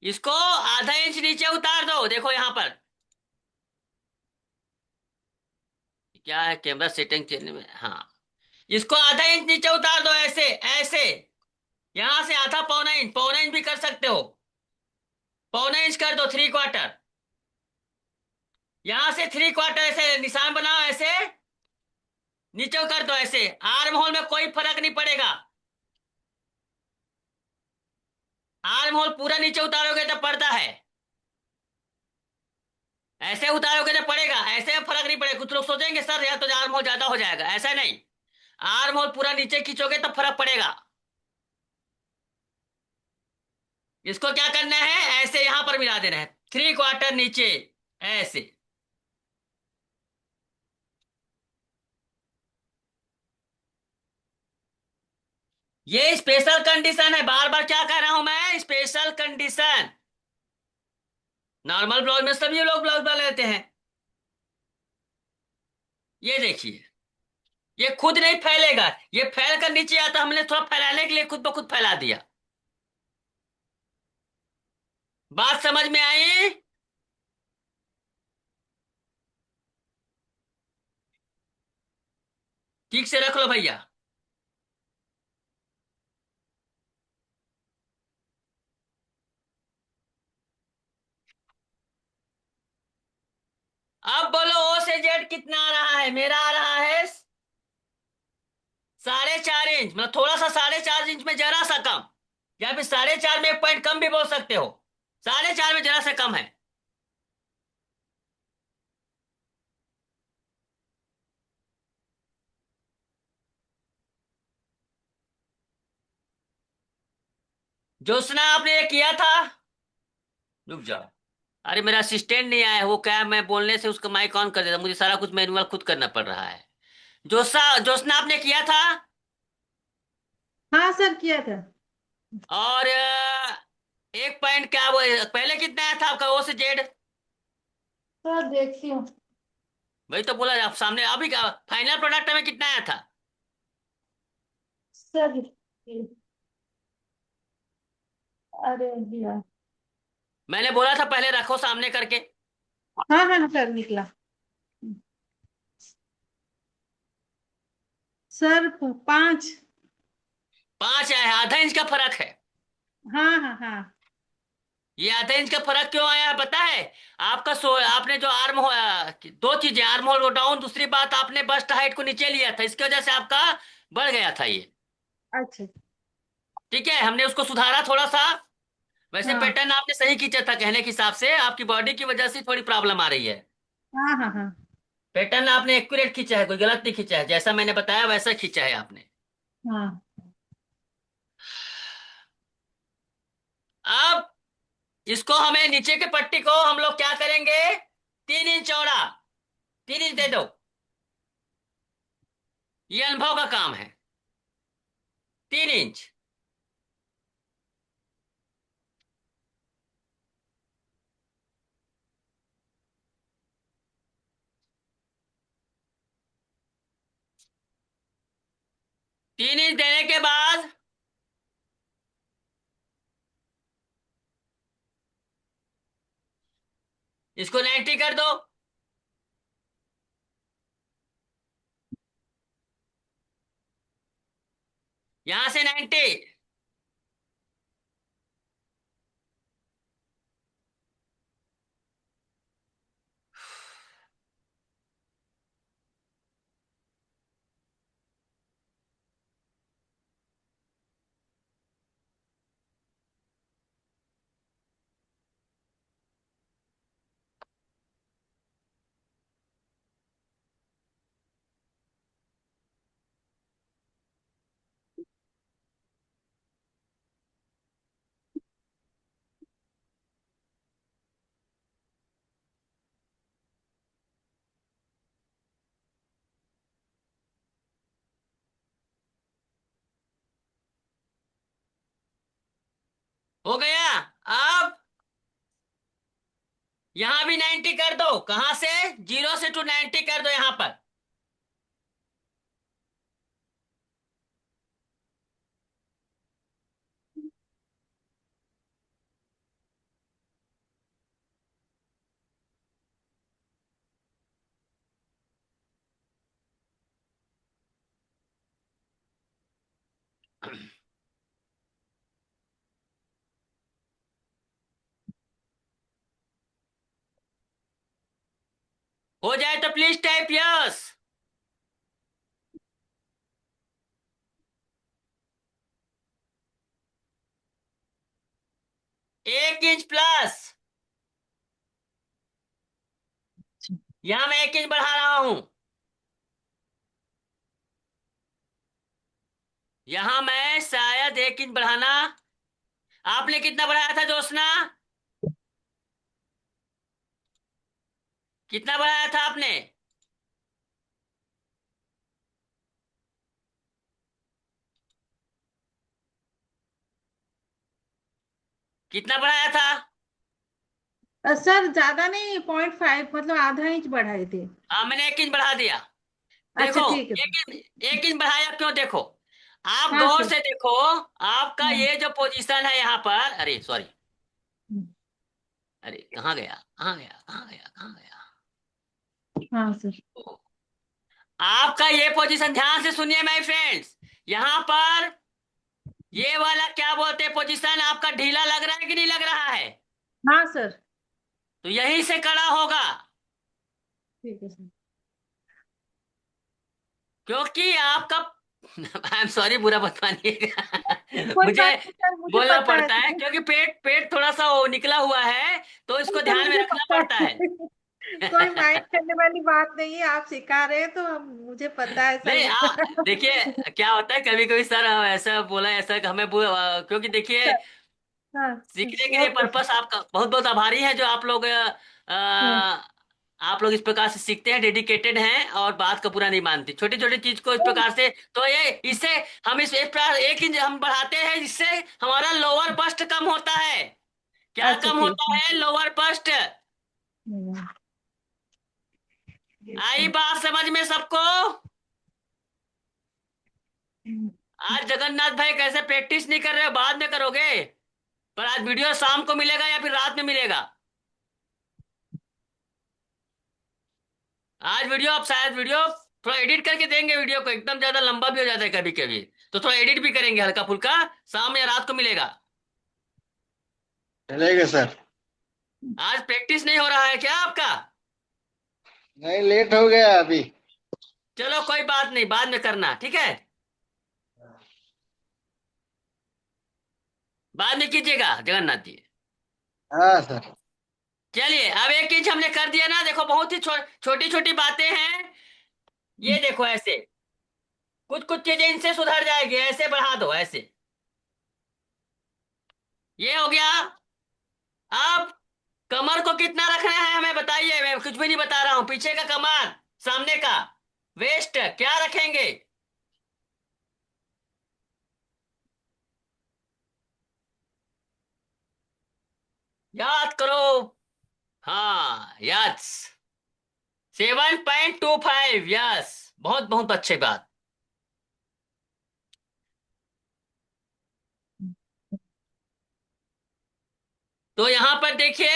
इसको आधा इंच नीचे उतार दो। देखो यहां पर क्या है, कैमरा सेटिंग चेंज में, हाँ। इसको आधा इंच नीचे उतार दो ऐसे ऐसे। यहां से आधा पौना इंच, पौना इंच भी कर सकते हो, पौना इंच कर दो, 3/4। यहां से 3/4 ऐसे निशान बनाओ ऐसे, नीचे कर दो ऐसे। आर्म होल में कोई फर्क नहीं पड़ेगा, आर्म होल पूरा नीचे उतारोगे तो पड़ता है, ऐसे उतारोगे तो पड़ेगा, ऐसे में फर्क नहीं पड़ेगा। कुछ लोग सोचेंगे सर या तो आर्म होल ज्यादा हो जाएगा, ऐसा नहीं। आर्म होल पूरा नीचे खींचोगे तो फर्क पड़ेगा। इसको क्या करना है, ऐसे यहां पर मिला देना है, 3/4 नीचे ऐसे। ये स्पेशल कंडीशन है, बार बार क्या कह रहा हूं मैं, स्पेशल कंडीशन। नॉर्मल ब्लाउज में सभी लोग ब्लाउज बना लेते हैं। ये देखिए, ये खुद नहीं फैलेगा, ये फैल कर नीचे आता, हमने थोड़ा फैलाने के लिए खुद ब खुद फैला दिया। बात समझ में आई? ठीक से रख लो भैया। अब बोलो ओ से जेड कितना आ रहा है? मेरा आ रहा है 4.5 इंच, मतलब थोड़ा सा 4.5 इंच में जरा सा कम, या फिर 4.5 में 1 पॉइंट कम भी बोल सकते हो, 4.5 में जरा सा कम है। जोशना आपने ये किया था? रुक जाओ, अरे मेरा असिस्टेंट नहीं आया है, वो क्या है, मैं बोलने से उसका माइक ऑन कर देता, मुझे सारा कुछ मैनुअल खुद करना पड़ रहा है। जोशना आपने किया था? हाँ सर किया था। और एक पॉइंट क्या वो, पहले कितना आया था आपका ओ से जेड? सर देखती हूँ। वही तो बोला आप सामने, अभी फाइनल प्रोडक्ट में कितना आया था? सर अरे भैया। मैंने बोला था पहले रखो सामने करके। हाँ हाँ सर निकला। सर 5। 5 आया है, आधा इंच का फर्क है। हाँ हाँ हाँ। ये आधा इंच का फर्क क्यों आया है पता है? आपका आपने जो आर्म हो, दो चीजें, आर्म होल को डाउन, दूसरी बात आपने बस्ट हाइट को नीचे लिया था, इसकी वजह से आपका बढ़ गया था ये। अच्छा। ठीक है, हमने उसको सुधारा थोड़ा सा। वैसे हाँ पैटर्न आपने सही खींचा था, कहने के हिसाब से आपकी बॉडी की वजह से थोड़ी प्रॉब्लम आ रही है। हाँ हाँ हाँ पैटर्न आपने एक्यूरेट खींचा है, कोई गलत नहीं खींचा है, जैसा मैंने बताया वैसा खींचा है आपने। हाँ। अब इसको हमें नीचे के पट्टी को हम लोग क्या करेंगे, 3 इंच चौड़ा, 3 इंच दे दो। ये अनुभव का काम है। 3 इंच। 3 इंच देने के बाद इसको 90 कर दो। यहां से 90। हो गया। अब यहां भी 90 कर दो, कहां से, 0 से टू 90 कर दो यहां पर। हो जाए तो please type yes. 1 inch plus. यहां मैं 1 इंच बढ़ा रहा हूं। यहां मैं शायद 1 इंच बढ़ाना। आपने कितना बढ़ाया था जोशना? कितना बढ़ाया था आपने? कितना बढ़ाया था? सर ज्यादा नहीं 0.5 मतलब आधा इंच बढ़ाए थे। हाँ, मैंने 1 इंच बढ़ा दिया। अच्छा देखो, ठीक है। 1 इंच बढ़ाया क्यों, देखो। आप हाँ गौर सर। से देखो। आपका हाँ ये जो पोजीशन है यहाँ पर, अरे सॉरी, अरे कहाँ गया, कहाँ गया, कहाँ गया, कहाँ गया? हाँ सर। ओ, आपका ये पोजीशन ध्यान से सुनिए माय फ्रेंड्स। यहाँ पर ये वाला क्या बोलते हैं पोजीशन, आपका ढीला लग रहा है कि नहीं लग रहा है? हाँ सर। तो यहीं से कड़ा होगा। ठीक है सर। क्योंकि आपका आई एम सॉरी, बुरा मत मानिएगा कोई मुझे बात नहीं सर, मुझे बोलना पता है पड़ता है सर। क्योंकि पेट पेट थोड़ा सा वो निकला हुआ है, तो इसको सर ध्यान में मुझे रखना पता पड़ता है। है। कोई माइंड करने वाली बात नहीं है, आप सिखा रहे हैं तो मुझे पता है सर नहीं, वो। देखिए क्या होता है कभी कभी सर, ऐसा बोला, ऐसा हमें क्योंकि देखिए, सर, हाँ सीखने के लिए ओके सर। पर्पस आपका बहुत बहुत आभारी है, जो आप लोग हाँ आप लोग इस प्रकार से सीखते हैं, डेडिकेटेड हैं और बात का पूरा नहीं मानती, छोटी छोटी चीज को इस प्रकार से। तो ये इससे हम इस एक इंच हम बढ़ाते हैं, इससे हमारा लोअर बस्ट कम होता है। क्या अच्छा कम ठीक होता है। है? Lower first. हम्म, आई बात समझ में सबको? हम्म, आज जगन्नाथ भाई कैसे प्रैक्टिस नहीं कर रहे हो? बाद में करोगे। पर आज वीडियो शाम को मिलेगा या फिर रात में मिलेगा? आज वीडियो, आप शायद वीडियो थोड़ा एडिट करके देंगे। वीडियो को एकदम ज्यादा लंबा भी हो जाता है कभी कभी, तो थोड़ा एडिट भी करेंगे हल्का फुल्का। शाम या रात को मिलेगा। चलेगा सर। आज प्रैक्टिस नहीं हो रहा है क्या आपका? नहीं, लेट हो गया अभी। चलो कोई बात नहीं, बाद में करना, ठीक है? बाद में कीजिएगा जगन्नाथ जी। हाँ सर। चलिए, अब एक चीज हमने कर दिया ना, देखो बहुत ही छोटी छोटी बातें हैं। ये देखो ऐसे कुछ कुछ चीजें इनसे सुधर जाएगी। ऐसे बढ़ा दो, ऐसे। ये हो गया। अब कमर को कितना रखना है हमें बताइए। मैं कुछ भी नहीं बता रहा हूं। पीछे का कमर, सामने का वेस्ट क्या रखेंगे? याद करो। हाँ, यस। 7.25, यस। बहुत बहुत अच्छी बात। तो यहां पर देखिए,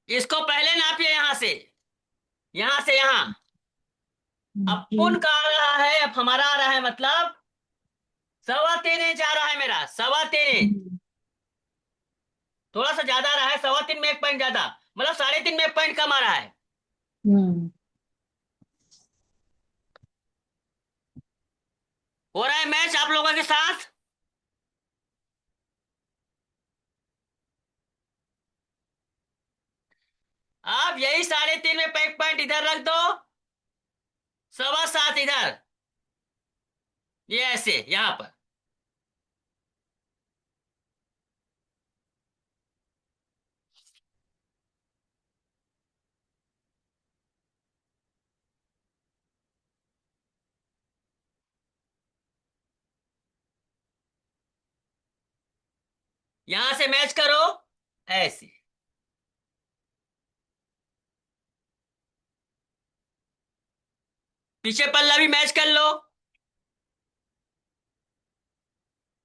इसको पहले नापिए यहां से यहां। अब पुन का आ रहा है, अब हमारा आ रहा है, मतलब 3.25 इंच आ रहा है मेरा। 3.25 इंच। थोड़ा सा ज्यादा आ रहा है, 3.25 में 1 पॉइंट ज्यादा, मतलब 3.5 में 1 पॉइंट कम आ रहा है। हम्म, हो रहा है मैच आप लोगों के साथ? आप यही 3.5 में 1 पॉइंट इधर रख दो, 7.25 इधर। ये ऐसे यहां पर। यहां से मैच करो, ऐसे। पीछे पल्ला भी मैच कर लो।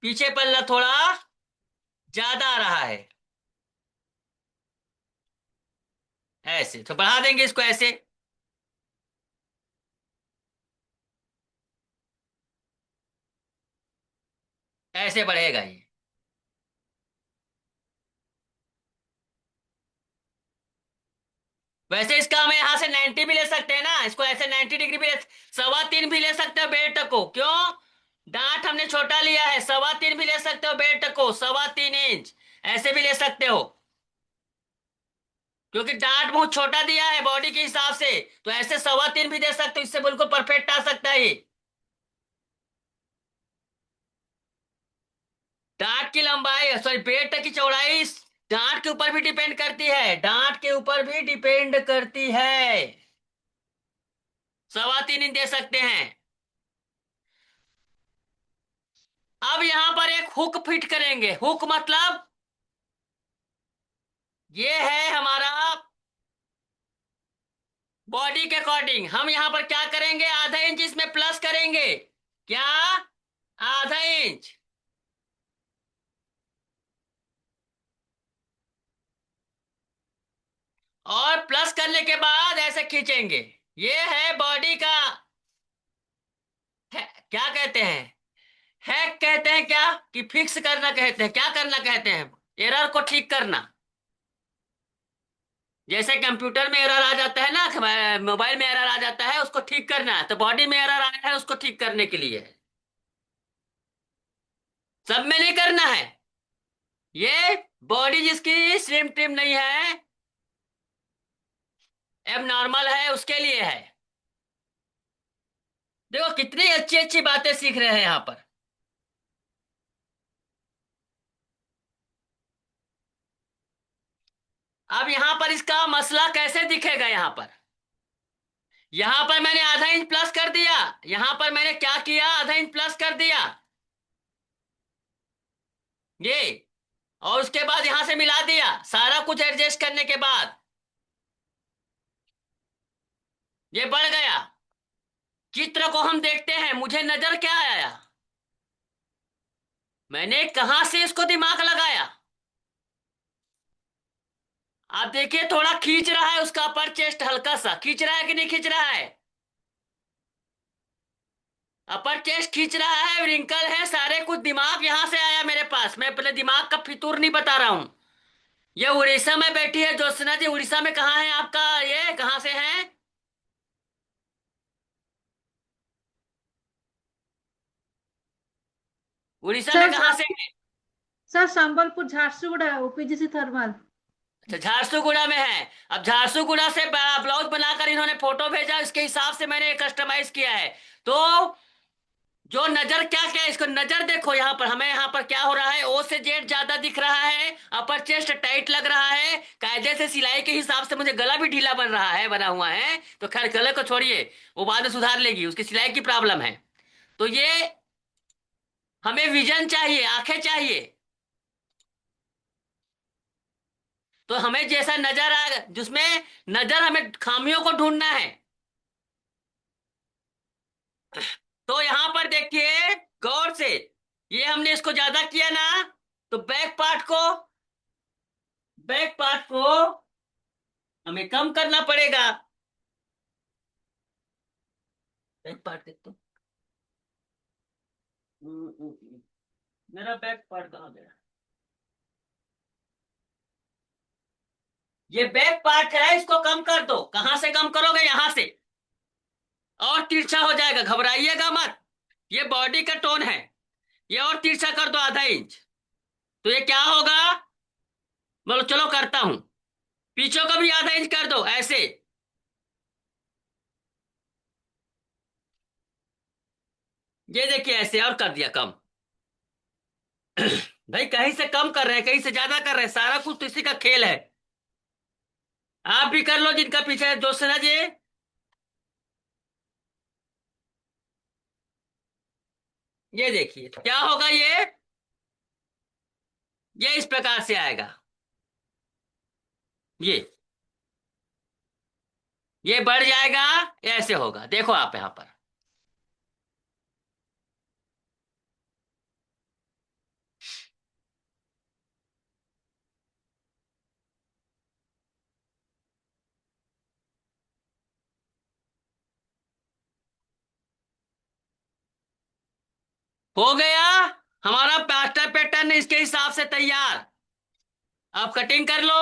पीछे पल्ला थोड़ा ज्यादा आ रहा है, ऐसे तो बढ़ा देंगे इसको, ऐसे। ऐसे बढ़ेगा ये। वैसे इसका हमें यहाँ से 90 भी ले सकते हैं ना, इसको ऐसे 90 डिग्री भी ले, 3.25 भी ले सकते हो बेल्ट को। क्यों? डांट हमने छोटा लिया है। 3.25 भी ले सकते हो बेल्ट को, 3.25 इंच। ऐसे भी ले सकते हो, क्योंकि डांट बहुत छोटा दिया है बॉडी के हिसाब से। तो ऐसे 3.25 भी दे सकते हो, इससे बिल्कुल परफेक्ट आ सकता है ये। डांट की लंबाई, सॉरी, बेल्ट की चौड़ाई डांट के ऊपर भी डिपेंड करती है। डांट के ऊपर भी डिपेंड करती है। 3.25 इंच दे सकते हैं। अब यहां पर एक हुक फिट करेंगे। हुक मतलब ये है हमारा बॉडी के अकॉर्डिंग। हम यहां पर क्या करेंगे, ½ इंच इसमें प्लस करेंगे। क्या? ½ इंच। और प्लस करने के बाद ऐसे खींचेंगे। ये है बॉडी का क्या कहते हैं, हैक कहते हैं क्या, कि फिक्स करना कहते हैं, क्या करना कहते हैं? एरर को ठीक करना। जैसे कंप्यूटर में एरर आ जाता है ना, मोबाइल में एरर आ जाता है, उसको ठीक करना है। तो बॉडी में एरर आया है, उसको ठीक करने के लिए है। सब में नहीं करना है। ये बॉडी जिसकी स्लिम ट्रिम नहीं है, एब नॉर्मल है, उसके लिए है। देखो कितनी अच्छी अच्छी बातें सीख रहे हैं यहां पर। अब यहां पर इसका मसला कैसे दिखेगा? यहां पर मैंने ½ इंच प्लस कर दिया। यहां पर मैंने क्या किया, ½ इंच प्लस कर दिया। ये, और उसके बाद यहां से मिला दिया, सारा कुछ एडजस्ट करने के बाद ये बढ़ गया। चित्र को हम देखते हैं, मुझे नजर क्या आया, मैंने कहां से इसको दिमाग लगाया। आप देखिए थोड़ा खींच रहा है उसका अपर चेस्ट, हल्का सा खींच रहा है कि नहीं खींच रहा है? अपर चेस्ट खींच रहा है, रिंकल है, सारे कुछ। दिमाग यहां से आया मेरे पास, मैं पहले दिमाग का फितूर नहीं बता रहा हूं। ये उड़ीसा में बैठी है ज्योत्सना जी, उड़ीसा में कहाँ है आपका, ये कहाँ से है? उड़ीसा में सर कहाँ से है? Sir Sambalpur Jharsuguda OPGC thermal. अच्छा, झारसुगुड़ा में है। अब झारसुगुड़ा से ब्लाउज बनाकर इन्होंने फोटो भेजा, इसके हिसाब से मैंने कस्टमाइज किया है। तो जो नजर क्या क्या है, इसको नजर देखो, यहाँ पर हमें, यहाँ पर क्या हो रहा है, ओ से जेड ज्यादा दिख रहा है, अपर चेस्ट टाइट लग रहा है, कायदे से सिलाई के हिसाब से मुझे गला भी ढीला बन रहा है, बना हुआ है। तो खैर गले को छोड़िए, वो बाद में सुधार लेगी, उसकी सिलाई की प्रॉब्लम है। तो ये हमें विजन चाहिए, आंखें चाहिए। तो हमें जैसा नजर आ, जिसमें नजर, हमें खामियों को ढूंढना है। तो यहां पर देखिए गौर से, ये हमने इसको ज्यादा किया ना, तो बैक पार्ट को हमें कम करना पड़ेगा। बैक पार्ट देख तो, मेरा बैक पार्ट कहाँ गया? ये बैक पार्ट है, इसको कम कर दो। कहां से कम करोगे? यहां से। और तिरछा हो जाएगा, घबराइएगा मत। ये बॉडी का टोन है, ये और तिरछा कर दो आधा इंच। तो ये क्या होगा, बोलो, चलो करता हूं। पीछे को भी आधा इंच कर दो, ऐसे। ये देखिए ऐसे, और कर दिया कम। भाई कहीं से कम कर रहे हैं, कहीं से ज्यादा कर रहे हैं, सारा कुछ तो इसी का खेल है। आप भी कर लो, जिनका पीछे है दोस्त ना जी। ये देखिए क्या होगा, ये इस प्रकार से आएगा। ये बढ़ जाएगा, ऐसे होगा, देखो आप यहां पर। हो गया हमारा मास्टर पैटर्न इसके हिसाब से तैयार। अब कटिंग कर लो।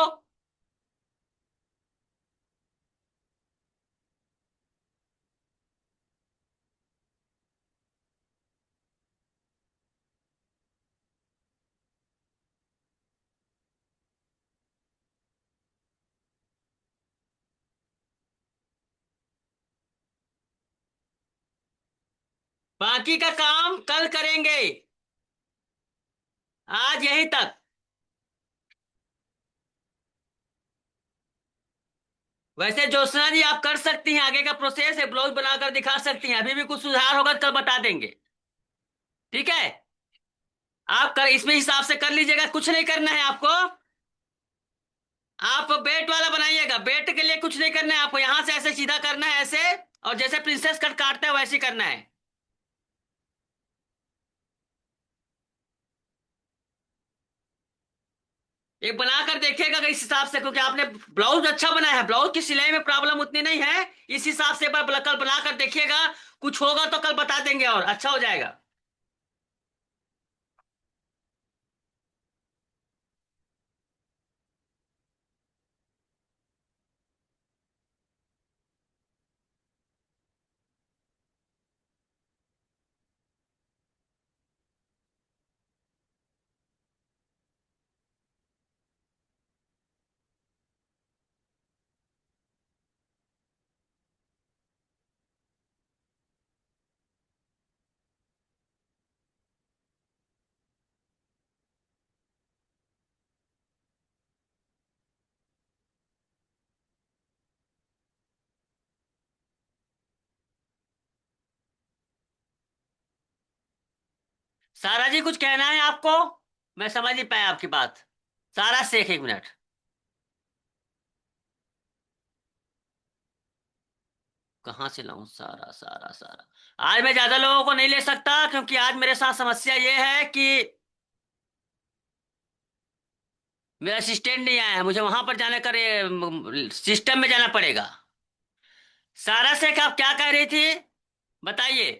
बाकी का काम कल करेंगे, आज यहीं तक। वैसे ज्योत्सना जी आप कर सकती हैं, आगे का प्रोसेस है, ब्लाउज बनाकर दिखा सकती हैं, अभी भी कुछ सुधार होगा तो कल बता देंगे। ठीक है, आप कर, इसमें हिसाब से कर लीजिएगा, कुछ नहीं करना है आपको। आप बेट वाला बनाइएगा, बेट के लिए कुछ नहीं करना है आपको, यहां से ऐसे सीधा करना है, ऐसे। और जैसे प्रिंसेस कट काटते हैं वैसे ही करना है। एक बनाकर देखिएगा इस हिसाब से, क्योंकि आपने ब्लाउज अच्छा बनाया है, ब्लाउज की सिलाई में प्रॉब्लम उतनी नहीं है। इस हिसाब से एक बार कल बनाकर देखिएगा, कुछ होगा तो कल बता देंगे और अच्छा हो जाएगा। सारा जी कुछ कहना है आपको? मैं समझ नहीं पाया आपकी बात। सारा शेख, एक मिनट। कहाँ से लाऊं सारा सारा सारा? आज मैं ज्यादा लोगों को नहीं ले सकता, क्योंकि आज मेरे साथ समस्या ये है कि मेरा असिस्टेंट नहीं आया है। मुझे वहां पर जाने का सिस्टम में जाना पड़ेगा। सारा शेख, आप क्या कह रही थी, बताइए।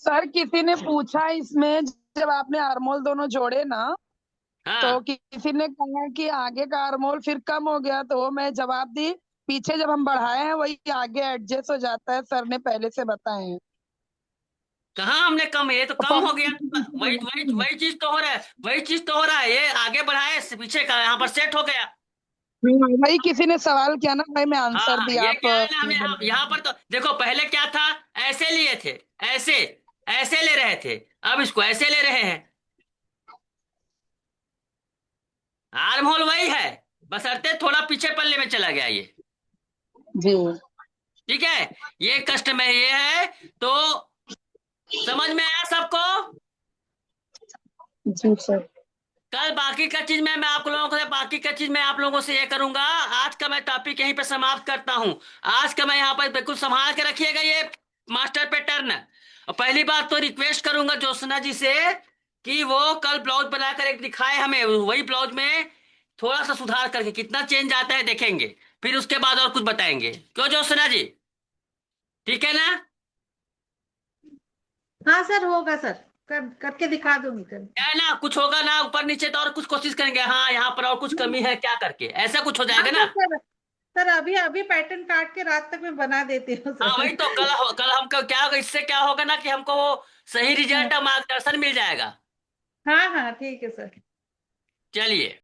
सर किसी ने पूछा इसमें, जब आपने हार्मोल दोनों जोड़े ना, तो हाँ किसी ने कहा कि आगे का हार्मोल फिर कम हो गया, तो मैं जवाब दी पीछे जब हम बढ़ाए हैं वही आगे एडजस्ट हो जाता है, सर ने पहले से बताए हैं। कहाँ हमने कम, ये तो तो कम हो गया। वही वही वही चीज तो हो रहा है, वही चीज तो हो रहा है। ये आगे बढ़ाए, पीछे का यहाँ पर सेट हो गया। वही किसी ने सवाल किया ना भाई, मैं आंसर हाँ, दिया ये आप क्या है ना, हम यहाँ पर तो देखो, पहले क्या था, ऐसे लिए थे, ऐसे ऐसे ले रहे थे, अब इसको ऐसे ले रहे हैं। आर्म होल वही है, बशर्ते थोड़ा पीछे पल्ले में चला गया ये। जी। ठीक है, ये कष्ट में ये है। तो समझ में आया सबको? जी सर। कल बाकी का चीज मैं आप लोगों को, बाकी का चीज मैं आप लोगों से ये करूंगा। आज का मैं टॉपिक यहीं पे समाप्त करता हूं। आज का मैं यहाँ पर बिल्कुल संभाल के रखिएगा ये मास्टर पैटर्न। और पहली बात तो रिक्वेस्ट करूंगा ज्योत्सना जी से कि वो कल ब्लाउज बनाकर एक दिखाए हमें, वही ब्लाउज में थोड़ा सा सुधार करके कितना चेंज आता है देखेंगे, फिर उसके बाद और कुछ बताएंगे। क्यों ज्योत्सना जी, ठीक है ना? हाँ सर, होगा सर। करके दिखा दूंगी कल। क्या है ना, कुछ होगा ना ऊपर नीचे तो और कुछ कोशिश करेंगे, हाँ यहाँ पर और कुछ कमी है क्या करके, ऐसा कुछ हो हाँ जाएगा ना। Sir sir. सर अभी अभी पैटर्न काट के रात तक मैं बना देती हूँ हाँ सर। वही तो, कल हमको क्या होगा, इससे क्या होगा ना कि हमको वो सही रिजल्ट और मार्गदर्शन मिल जाएगा। हाँ हाँ ठीक है सर। चलिए।